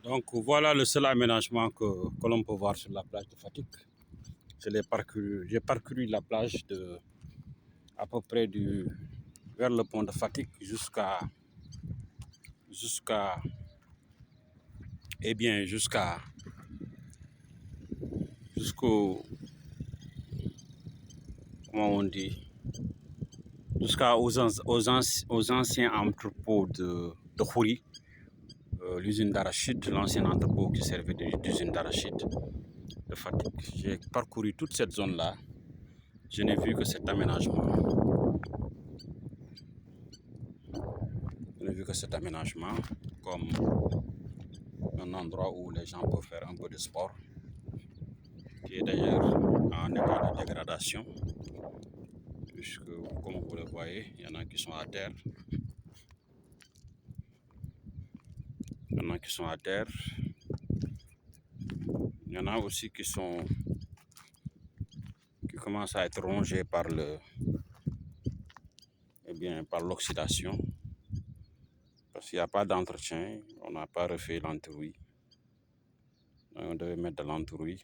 Donc voilà le seul aménagement que l'on peut voir sur la plage de Fatick. J'ai parcouru la plage à peu près vers le pont de Fatick jusqu'au comment on dit, aux anciens entrepôts de Khouri, l'usine d'arachide, l'ancien entrepôt qui servait d'usine d'arachide de Fatick. J'ai parcouru toute cette zone-là. Je n'ai vu que cet aménagement. Je n'ai vu que cet aménagement comme un endroit où les gens peuvent faire un peu de sport, qui est d'ailleurs en état de dégradation, puisque, comme vous le voyez, il y en a qui sont à terre. Il y en a qui sont à terre. Il y en a aussi qui commencent à être rongés par par l'oxydation. Parce qu'il n'y a pas d'entretien, on n'a pas refait l'entouris. On devait mettre de l'entouris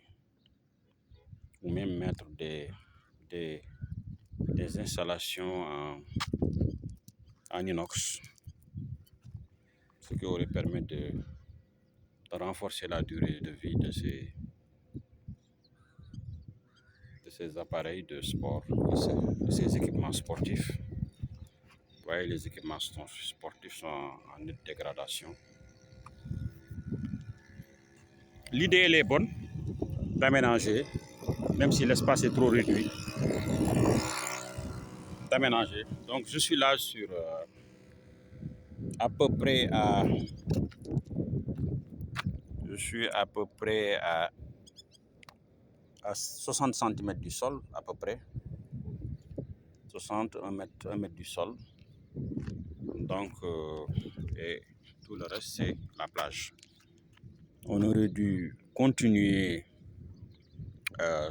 ou même mettre des installations en inox, ce qui aurait permis de renforcer la durée de vie de ces appareils de sport, de ces équipements sportifs. Vous voyez, les équipements sportifs sont en nette dégradation. L'idée, elle est bonne d'aménager, même si l'espace est trop réduit, d'aménager. Donc je suis là sur à peu près à 60 cm du sol, à peu près 1 mètre du sol. Donc et tout le reste c'est la plage. On aurait dû continuer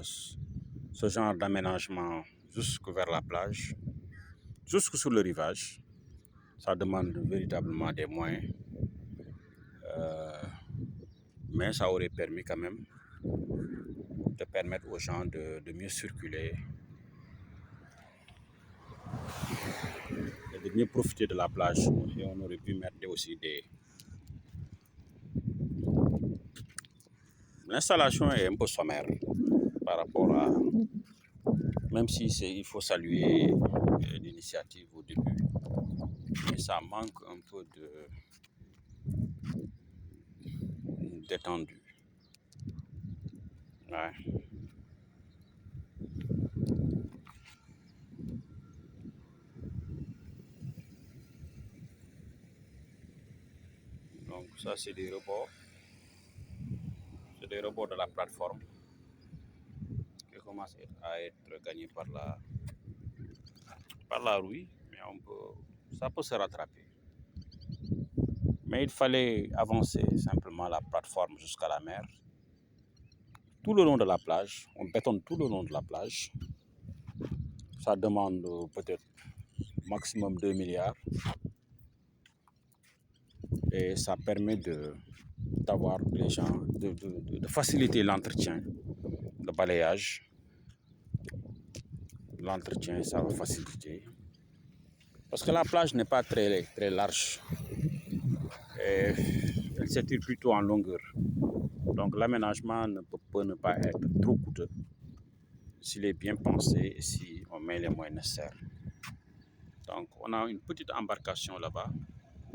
ce genre d'aménagement jusque vers la plage, jusque sur le rivage. Ça demande véritablement des moyens, mais ça aurait permis quand même de permettre aux gens de mieux circuler et de mieux profiter de la plage. Et on aurait pu mettre aussi L'installation est un peu sommaire par rapport à... Même si il faut saluer l'initiative au début, mais ça manque un peu d'étendue. Ouais. Donc ça c'est des rebords. C'est des rebords de la plateforme qui commencent à être gagnés par la rouille, mais ça peut se rattraper. Mais il fallait avancer simplement la plateforme jusqu'à la mer, tout le long de la plage. On bétonne tout le long de la plage. Ça demande peut-être maximum 2 milliards. Et ça permet d'avoir les gens, de faciliter l'entretien, le balayage. L'entretien, ça va faciliter. Parce que la plage n'est pas très, très large. Et elle s'étire plutôt en longueur. Donc l'aménagement ne peut ne pas être trop coûteux s'il est bien pensé et si on met les moyens nécessaires. Donc on a une petite embarcation là-bas.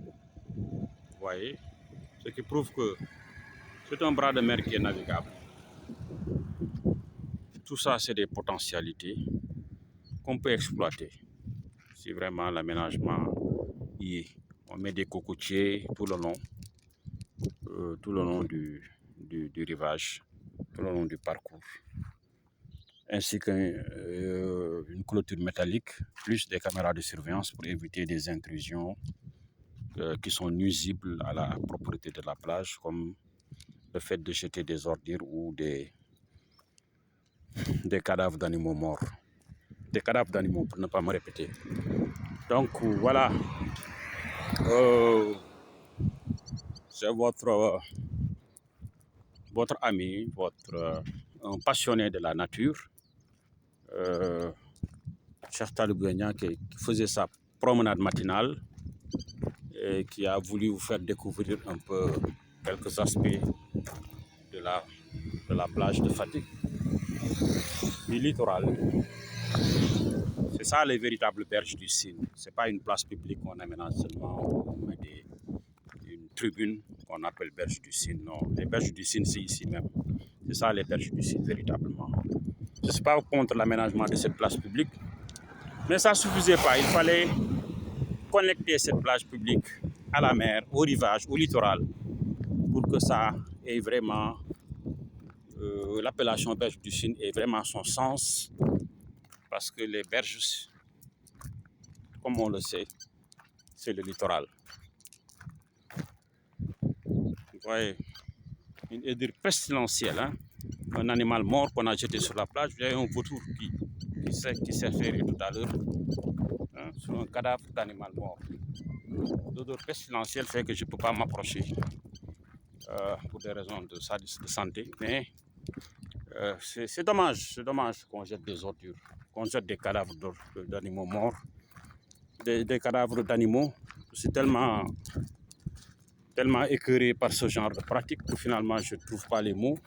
Vous voyez, ce qui prouve que c'est un bras de mer qui est navigable. Tout ça, c'est des potentialités qu'on peut exploiter si vraiment l'aménagement y est. On met des cocotiers tout le long du rivage, tout le long du parcours, ainsi qu'une clôture métallique, plus des caméras de surveillance pour éviter des intrusions qui sont nuisibles à la propreté de la plage, comme le fait de jeter des ordures ou des cadavres d'animaux morts. Des cadavres d'animaux, pour ne pas me répéter. Donc voilà, c'est votre votre ami, un passionné de la nature, Cheikh Talibou Niang, qui faisait sa promenade matinale et qui a voulu vous faire découvrir un peu quelques aspects de la plage de Fatick, du littoral. C'est ça les véritables berges du Sine. Ce n'est pas une place publique qu'on aménage seulement, on met une tribune qu'on appelle berge du Sine. Non, les berges du Sine, c'est ici même. C'est ça les berges du Sine, véritablement. Je ne suis pas contre l'aménagement de cette place publique, mais ça ne suffisait pas. Il fallait connecter cette plage publique à la mer, au rivage, au littoral, pour que ça ait vraiment, l'appellation berge du Sine ait vraiment son sens, parce que les berges, comme on le sait, c'est le littoral. Vous voyez, une édure pestilentielle, hein? Un animal mort qu'on a jeté sur la plage. Vous avez un vautour qui s'est fait tout à l'heure, hein, sur un cadavre d'animal mort. L'odeur pestilentielle fait que je ne peux pas m'approcher pour des raisons de santé. Mais c'est dommage qu'on jette des ordures, qu'on jette des cadavres d'animaux morts, des cadavres d'animaux. C'est tellement écœuré par ce genre de pratique que finalement je ne trouve pas les mots.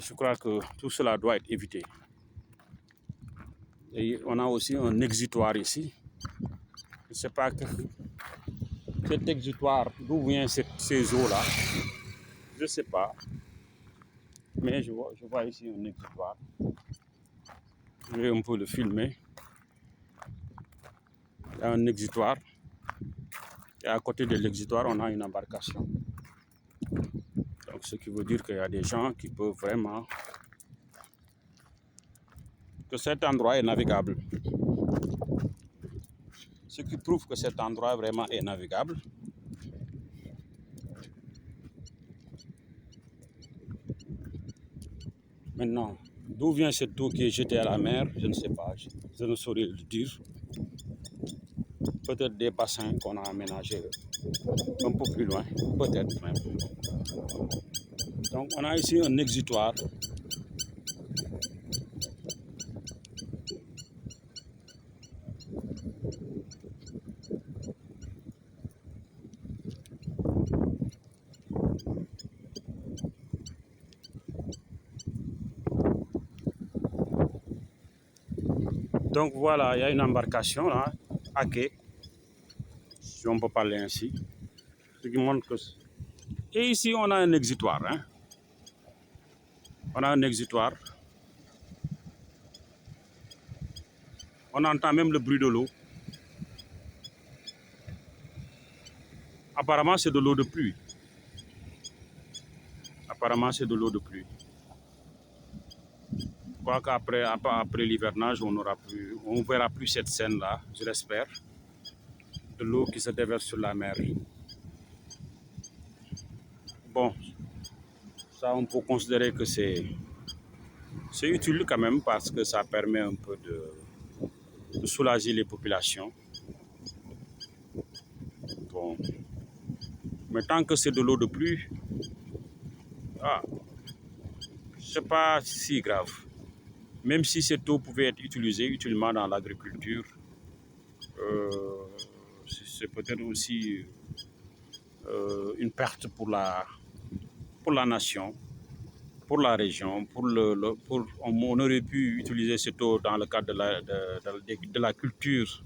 Je crois que tout cela doit être évité. Et on a aussi un exutoire ici. Je ne sais pas que cet exutoire, d'où viennent ces eaux-là. Je ne sais pas. Mais je vois ici un exutoire. Je vais un peu le filmer. Il y a un exutoire. Et à côté de l'exutoire, on a une embarcation. Donc, ce qui veut dire qu'il y a des gens qui peuvent vraiment... que cet endroit est navigable. Ce qui prouve que cet endroit vraiment est navigable. Maintenant, d'où vient cette eau qui est jetée à la mer, je ne sais pas. Je ne saurais le dire. Peut-être des bassins qu'on a aménagés un peu plus loin, peut-être même. Donc on a ici un exutoire. Donc voilà, il y a une embarcation là, à quai, si on peut parler ainsi. Ce qui montre que... Et ici, on a un exutoire. Hein? On a un exutoire. On entend même le bruit de l'eau. Apparemment, c'est de l'eau de pluie. Apparemment, c'est de l'eau de pluie. Je crois qu'après l'hivernage, on ne verra plus cette scène-là, je l'espère, de l'eau qui se déverse sur la mer. Bon, ça, on peut considérer que c'est utile quand même, parce que ça permet un peu de soulager les populations. Bon. Mais tant que c'est de l'eau de pluie, c'est pas si grave. Même si cette eau pouvait être utilisée utilement dans l'agriculture, c'est peut-être aussi une perte pour la nation, pour la région. On aurait pu utiliser cette eau dans le cadre de la culture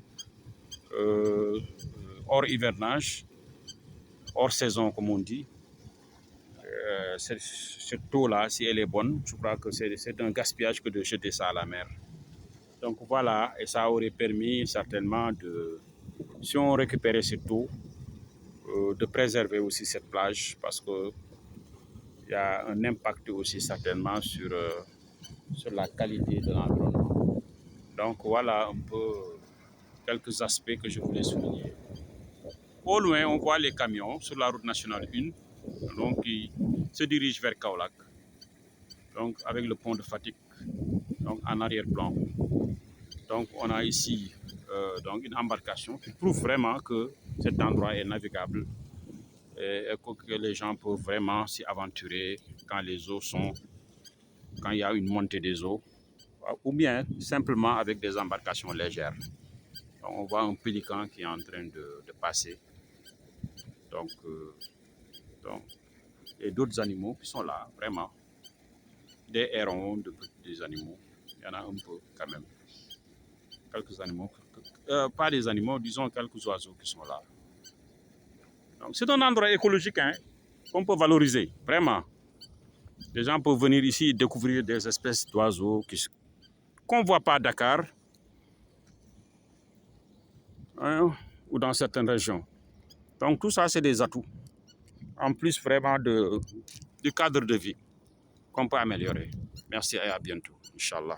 hors hivernage, hors saison comme on dit. Cette eau-là, si elle est bonne, je crois que c'est un gaspillage que de jeter ça à la mer. Donc voilà, et ça aurait permis certainement si on récupérait cette eau, de préserver aussi cette plage, parce qu'il y a un impact aussi certainement sur la qualité de l'environnement. Donc voilà un peu quelques aspects que je voulais souligner. Au loin, on voit les camions sur la route nationale 1, donc qui se dirigent vers Kaolack, donc avec le pont de Fatick, donc en arrière-plan. Donc on a ici donc une embarcation qui prouve vraiment que cet endroit est navigable et que les gens peuvent vraiment s'y aventurer quand quand il y a une montée des eaux, ou bien simplement avec des embarcations légères. Donc, on voit un pélican qui est en train de passer. Donc, et d'autres animaux qui sont là, vraiment. Des hérons, des animaux. Il y en a un peu quand même. Quelques animaux. Pas des animaux, disons quelques oiseaux qui sont là. Donc, c'est un endroit écologique qu'on peut valoriser, vraiment. Les gens peuvent venir ici et découvrir des espèces d'oiseaux qu'on ne voit pas à Dakar ou dans certaines régions. Donc tout ça, c'est des atouts. En plus vraiment du cadre de vie qu'on peut améliorer. Merci et à bientôt, Inch'Allah.